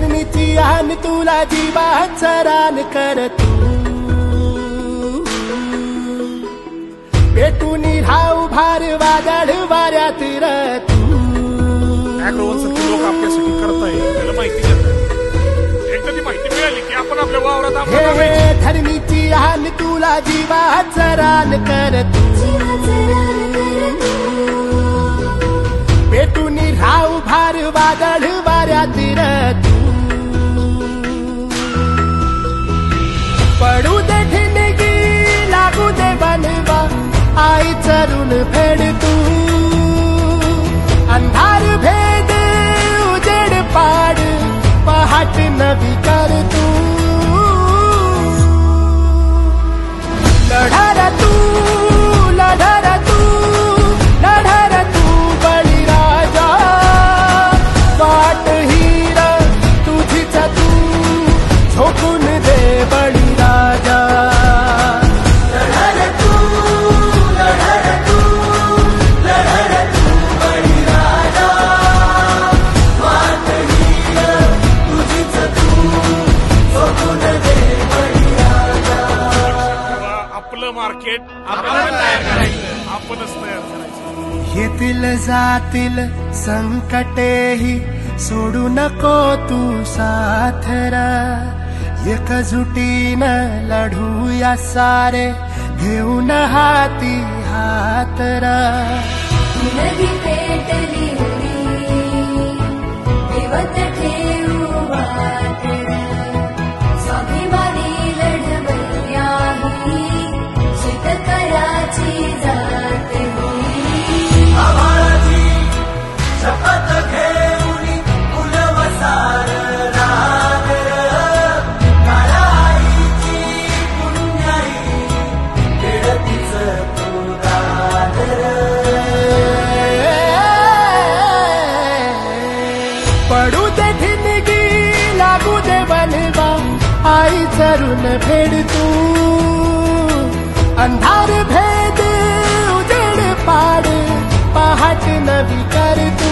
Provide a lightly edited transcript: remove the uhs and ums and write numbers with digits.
धरणीची आन तुला जीवाचा रान कर तू पेटून राहू भार वादळ वाऱ्यात र तू लोक आपल्यासाठी करताय त्याला माहिती देतात एकदा ती माहिती मिळाली की आपण आपल्या वावरात धरणीची आन तुला जीवाचा रान कर तू पेटून राहू भार वादळ वाऱ्यात र तू पडू दे ठिणगी लागू दे बनवा आई चरून फेड तू अंधार भेद उजेड पाड पहाट नवी कर तू लढा तू लढा तू लढा तू बळीराजा वाट हीर तुझीच तू झोकून दे बळीराजा मार्केट आपल्याला तयार करायचं आपणच तयार करायचं येतील जातील संकटेही सोडू नको तू साथरा एकजुटीनं लढूया सारे घेऊन हाती हातरा नदी पेटली देवत ठेवू वाटरा स्वाभिमानी लढवयाही शेतकऱ्याची जात होई आभाळाची शपथ घेऊन फुलवसार रागर काळाईची पुण्याई खेळतीच पुरादर पडू दे ठिणगी लागू दे बनवा आई चरून फेड तू अंधार भेद उजेड पाड पहाट नवी कर तू